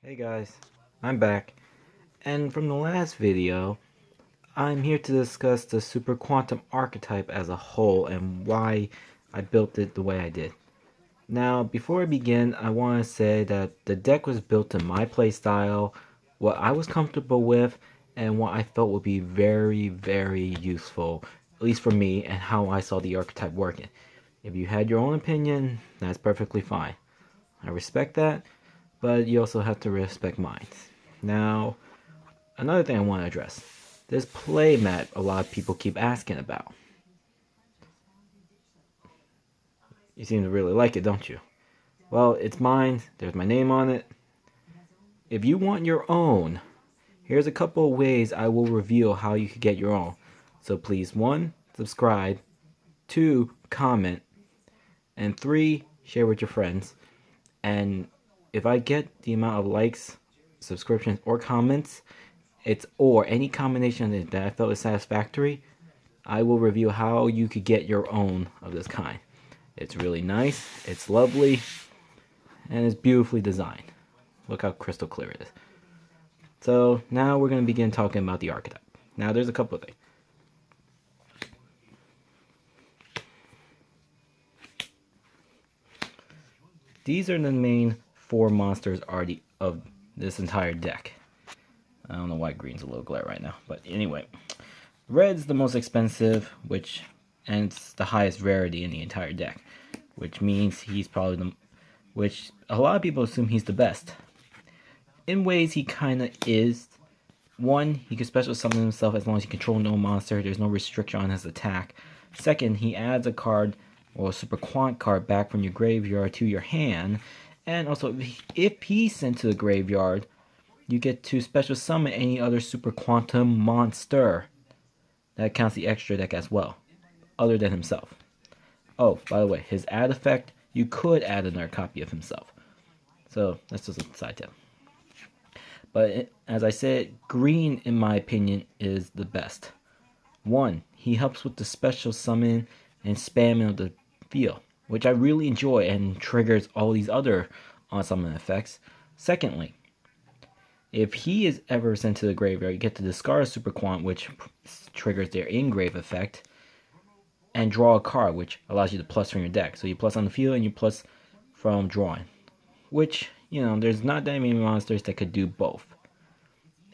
Hey guys, I'm back, and from the last video, I'm here to discuss the super quantum archetype as a whole and why I built it the way I did. Now, before I begin, I want to say that the deck was built to my playstyle, what I was comfortable with, and what I felt would be very, very useful, at least for me, and how I saw the archetype working. If you had your own opinion, that's perfectly fine. I respect that, but you also have to respect mine. Now, another thing I want to address. This playmat a lot of people keep asking about. You seem to really like it, don't you? Well, it's mine. There's my name on it. If you want your own, here's a couple of ways I will reveal how you can get your own. So please, 1, subscribe, 2, comment, and 3, share with your friends. And if I get the amount of likes, subscriptions, or comments, or any combination that I felt is satisfactory, I will reveal how you could get your own of this kind. It's really nice, it's lovely, and it's beautifully designed. Look how crystal clear it is. So now we're going to begin talking about the archetype. Now there's a couple of things. These are the main 4 monsters already of this entire deck. I don't know why green's a little glare right now, but anyway. Red's the most expensive, and it's the highest rarity in the entire deck, which means he's probably which a lot of people assume he's the best. In ways, he kind of is. 1, he can special summon himself as long as you control no monster. There's no restriction on his attack. 2nd, he adds a card or a super quant card back from your graveyard to your hand. And also, if he's sent to the graveyard, you get to special summon any other super quantum monster. That counts the extra deck as well, other than himself. Oh, by the way, his add effect, you could add another copy of himself. So that's just a side tip. But as I said, green, in my opinion, is the best. 1, he helps with the special summon and spamming of the field, which I really enjoy and triggers all these other on-summon effects. Secondly, if he is ever sent to the graveyard, you get to discard a super quant, which triggers their in-grave effect, and draw a card, which allows you to plus from your deck. So you plus on the field and you plus from drawing, which, there's not that many monsters that could do both.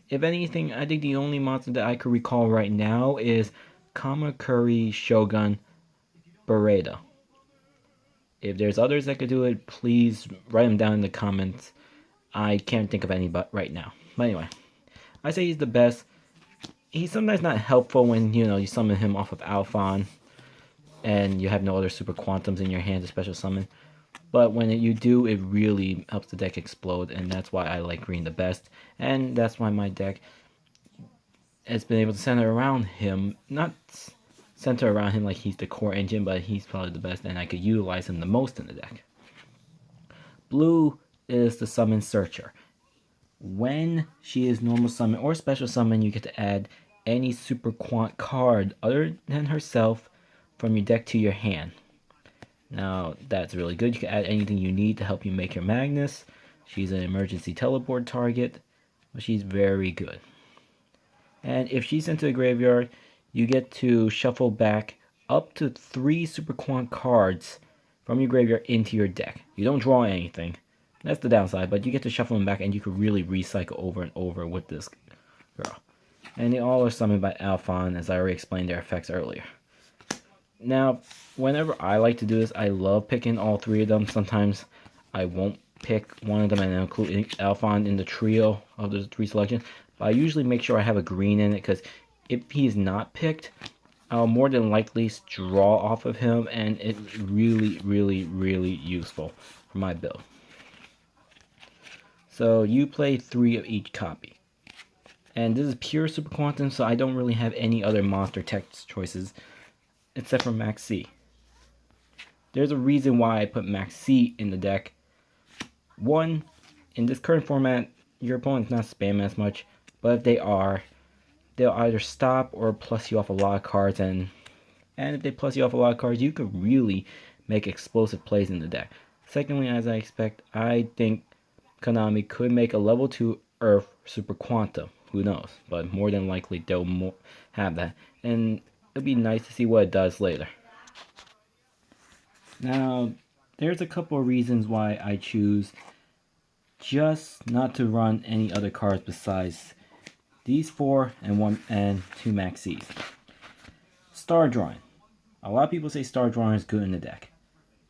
If anything, I think the only monster that I could recall right now is Kamakuri Shogun Beretta. If there's others that could do it, please write them down in the comments. I can't think of any but right now. But anyway, I say he's the best. He's sometimes not helpful when, you summon him off of Alphon and you have no other super quantums in your hand to special summon. But when you do, it really helps the deck explode, and that's why I like green the best. And that's why my deck has been able to center around him. Not center around him like he's the core engine, but he's probably the best, and I could utilize him the most in the deck. Blue is the Summon Searcher. When she is normal summon or special summon, you get to add any super quant card other than herself from your deck to your hand. Now, that's really good. You can add anything you need to help you make your Magnus. She's an emergency teleport target, but she's very good. And if she's sent to the graveyard, you get to shuffle back up to 3 super quant cards from your graveyard into your deck. You don't draw anything. That's the downside, but you get to shuffle them back, and you can really recycle over and over with this girl. And they all are summoned by Alphon, as I already explained their effects earlier. Now, whenever I like to do this, I love picking all 3 of them. Sometimes I won't pick one of them and include Alphon in the trio of the 3 selections. But I usually make sure I have a green in it, because if he's not picked, I'll more than likely draw off of him, and it's really, really, really useful for my build. So you play 3 of each copy. And this is pure Super Quantum, so I don't really have any other monster text choices except for Max C. There's a reason why I put Max C in the deck. 1, in this current format, your opponent's not spamming as much, but if they are, they'll either stop or plus you off a lot of cards, and if they plus you off a lot of cards, you could really make explosive plays in the deck. Secondly, as I expect, I think Konami could make a level 2 Earth Super Quantum. Who knows? But more than likely they'll have that. And it'll be nice to see what it does later. Now, there's a couple of reasons why I choose just not to run any other cards besides these 4 and 2 Max Cs. Star Drawing. A lot of people say Star Drawing is good in the deck.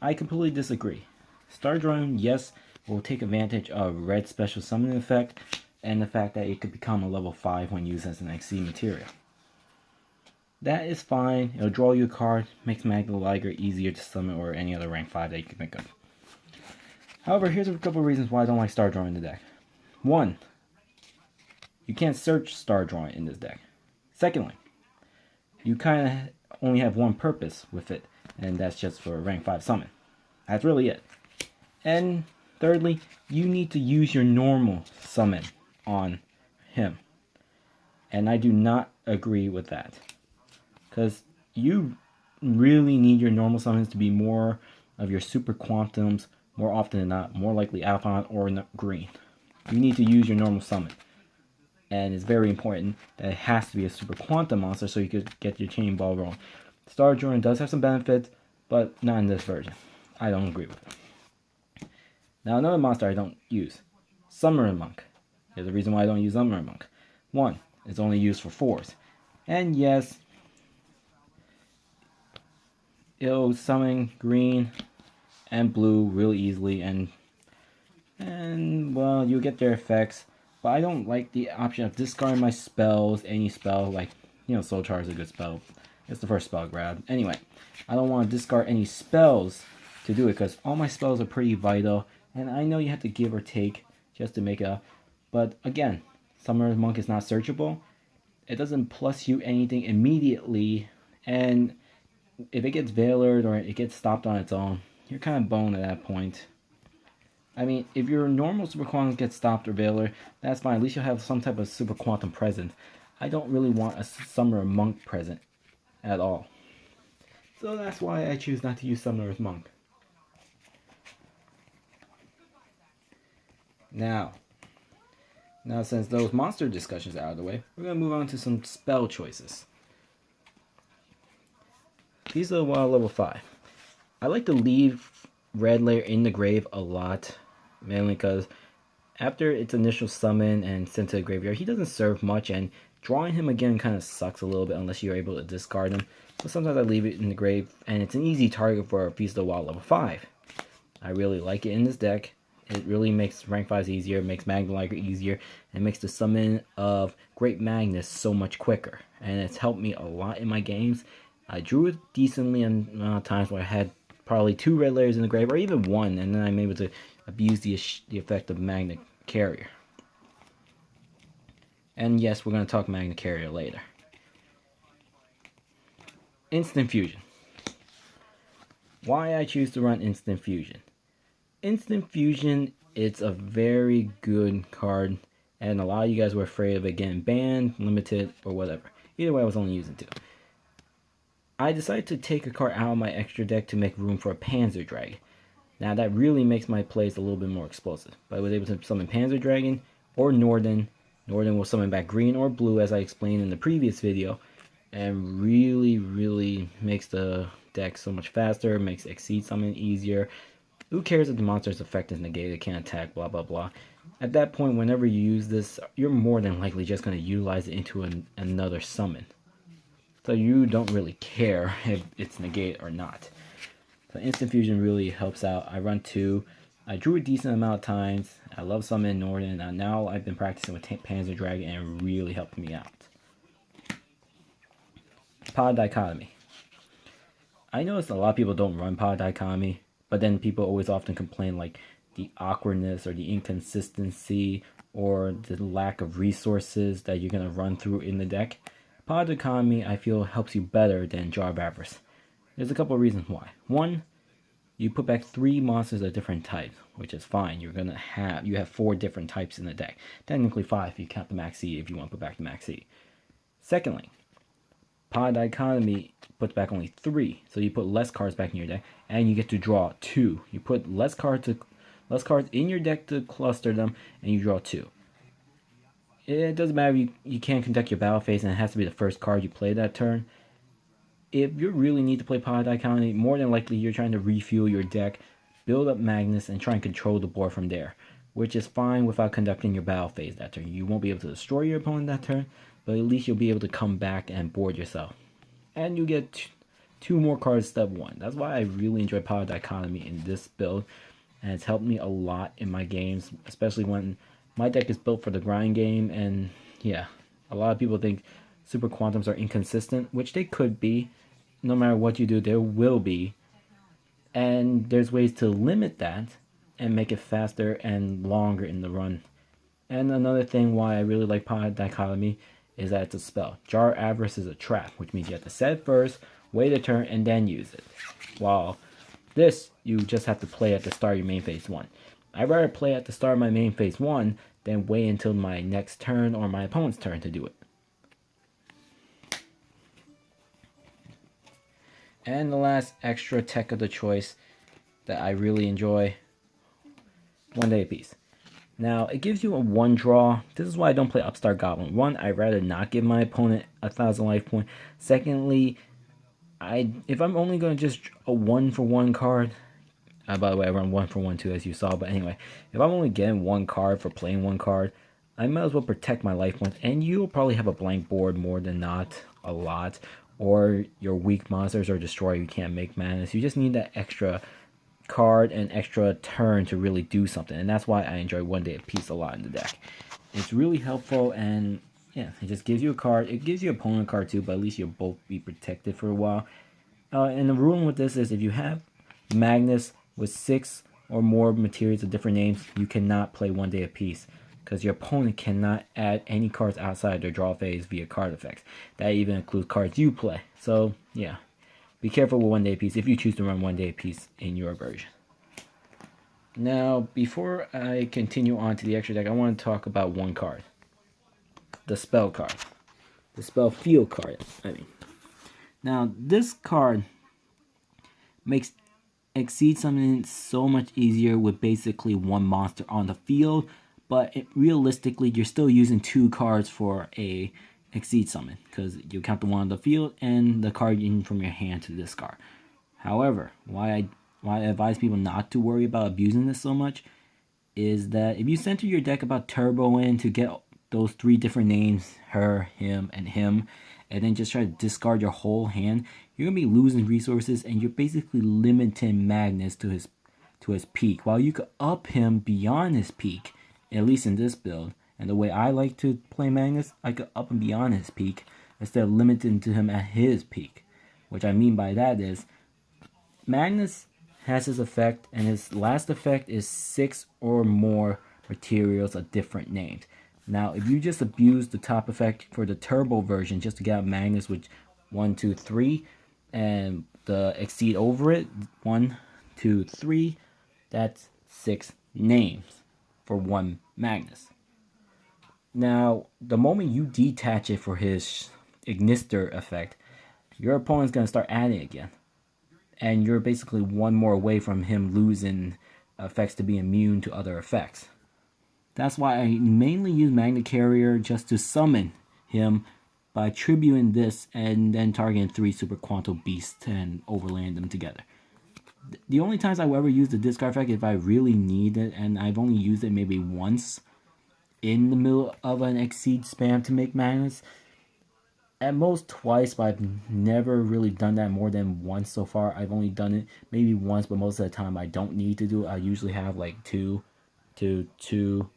I completely disagree. Star Drawing, yes, will take advantage of Red Special Summoning effect and the fact that it could become a level 5 when used as an XC material. That is fine. It'll draw you a card, makes Magna Carrier easier to summon or any other rank 5 that you can pick up. However, here's a couple of reasons why I don't like Star Drawing in the deck. 1. You can't search Star Drawing in this deck. Secondly, you kind of only have one purpose with it, and that's just for a rank 5 summon. That's really it. And thirdly, you need to use your normal summon on him. And I do not agree with that. Because you really need your normal summons to be more of your super quantums more often than not, more likely Alphon or green. You need to use your normal summon. And it's very important that it has to be a super quantum monster so you could get your chain ball rolling. Star Drawing does have some benefits, but not in this version. I don't agree with it. Now another monster I don't use. Summoner Monk. There's a reason why I don't use Summoner Monk. 1. It's only used for 4s. And yes, it'll summon green and blue really easily and well, you'll get their effects. But I don't like the option of discarding my spells, any spell, like, Soul Charge is a good spell. It's the first spell grab. Anyway, I don't want to discard any spells to do it, because all my spells are pretty vital, and I know you have to give or take just to make it up. But again, Summoner Monk is not searchable. It doesn't plus you anything immediately, and if it gets veilered or it gets stopped on its own, you're kind of boned at that point. I mean, if your normal Super Quantum gets stopped or veiler, that's fine. At least you'll have some type of Super Quantum present. I don't really want a Summoner Monk present at all. So that's why I choose not to use Summoner's Monk. Now since those monster discussions are out of the way, we're going to move on to some spell choices. These are level 5. I like to leave Red Layer in the grave a lot, mainly because after its initial summon and sent to the graveyard, he doesn't serve much, and drawing him again kind of sucks a little bit unless you're able to discard him. So sometimes I leave it in the grave, and it's an easy target for a Feast of the Wild level 5. I really like it in this deck. It really makes rank 5s easier, makes Magna Carrier easier, and makes the summon of Great Magnus so much quicker. And it's helped me a lot in my games. I drew it decently on times where I had probably 2 red layers in the grave, or even 1, and then I'm able to abuse the effect of Magna Carrier. And yes, we're going to talk Magna Carrier later. Instant Fusion. Why I choose to run Instant Fusion. Instant Fusion, it's a very good card, and a lot of you guys were afraid of it getting banned, limited, or whatever. Either way, I was only using 2. I decided to take a card out of my extra deck to make room for a Panzer Dragon. Now that really makes my plays a little bit more explosive. But I was able to summon Panzer Dragon or Norden. Norden will summon back green or blue, as I explained in the previous video, and really makes the deck so much faster, makes Exceed summon easier. Who cares if the monster's effect is negated, can't attack, blah blah blah. At that point, whenever you use this, you're more than likely just going to utilize it into another summon. So you don't really care if it's negated or not. So Instant Fusion really helps out. I run 2. I drew a decent amount of times. I love summoning Norden. And now I've been practicing with Panzer Dragon, and it really helped me out. Pod Dichotomy. I noticed a lot of people don't run Pod Dichotomy, but then people always often complain like the awkwardness or the inconsistency or the lack of resources that you're going to run through in the deck. Pod Economy, I feel, helps you better than Jar of Avarice. There's a couple of reasons why. 1, you put back 3 monsters of different types, which is fine. You have 4 different types in the deck. Technically 5 if you count the Max C if you want to put back the Max C. Secondly, Pod Economy puts back only 3, so you put less cards back in your deck, and you get to draw 2. You put less cards to less cards in your deck to cluster them, and you draw 2. It doesn't matter if you can't conduct your battle phase and it has to be the first card you play that turn. If you really need to play Pod Dichotomy, more than likely you're trying to refuel your deck, build up Magnus, and try and control the board from there, which is fine without conducting your battle phase that turn. You won't be able to destroy your opponent that turn, but at least you'll be able to come back and board yourself. And you get 2 more cards step 1. That's why I really enjoy Power Dichotomy in this build, and it's helped me a lot in my games, especially when my deck is built for the grind game. And yeah, a lot of people think Super Quantums are inconsistent, which they could be. No matter what you do, there will be. And there's ways to limit that and make it faster and longer in the run. And another thing why I really like Power Dichotomy is that it's a spell. Jar Avarice is a trap, which means you have to set it first, wait a turn, and then use it. While this, you just have to play at the start of your main phase 1. I'd rather play at the start of my main phase 1 than wait until my next turn or my opponent's turn to do it. And the last extra tech of the choice that I really enjoy, 1 day apiece. Now, it gives you a 1 draw. This is why I don't play Upstart Goblin. 1, I'd rather not give my opponent 1,000 life points. Secondly, if I'm only going to just a 1-for-1 card, by the way, I run 1-for-1 too, as you saw, but anyway, if I'm only getting 1 card for playing 1 card, I might as well protect my life points, and you'll probably have a blank board more than not, a lot, or your weak monsters are destroyed, you can't make mana, so you just need that extra card and extra turn to really do something, and that's why I enjoy 1 day apiece a lot in the deck. It's really helpful, and yeah, it just gives you a card. It gives you an opponent card too, but at least you'll both be protected for a while. And the ruling with this is if you have Magnus with 6 or more materials of different names, you cannot play 1 day apiece, because your opponent cannot add any cards outside their draw phase via card effects. That even includes cards you play. So yeah, be careful with 1 day apiece if you choose to run 1 day apiece in your version. Now, before I continue on to the extra deck, I want to talk about 1 card. The spell card. The spell field card, I mean. Now, this card makes Exceed Summon so much easier with basically 1 monster on the field, but realistically, you're still using 2 cards for a Exceed Summon, because you count the 1 on the field and the card in from your hand to discard. However, why I advise people not to worry about abusing this so much is that if you center your deck about turbo in to get those 3 different names, her, him, and then just try to discard your whole hand, you're going to be losing resources, and you're basically limiting Magnus to his peak. While you could up him beyond his peak, at least in this build, and the way I like to play Magnus, I could up him beyond his peak instead of limiting to him at his peak. Which I mean by that is, Magnus has his effect, and his last effect is 6 or more materials of different names. Now, if you just abuse the top effect for the turbo version just to get out Magnus with 1, 2, 3, and the exceed over it, 1, 2, 3, that's 6 names for 1 Magnus. Now, the moment you detach it for his Ignister effect, your opponent's going to start adding again. And you're basically 1 more away from him losing effects to be immune to other effects. That's why I mainly use Magna Carrier just to summon him by tributing this and then targeting 3 Super Quantum Beasts and overlaying them together. The only times I will ever use the discard effect if I really need it, and I've only used it maybe once in the middle of an Exceed spam to make Magnus. At most twice, but I've never really done that more than once so far. I've only done it maybe once, but most of the time I don't need to do it. I usually have like 2, 2, 2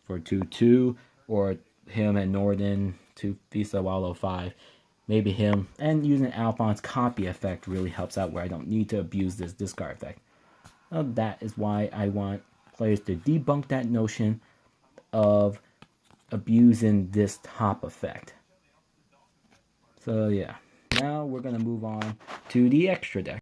for 2, 2, or him and Norden to Feast of Wallow 5. Maybe him, and using Alphonse copy effect really helps out where I don't need to abuse this discard effect. Well, that is why I want players to debunk that notion of abusing this top effect. So yeah, now we're going to move on to the extra deck.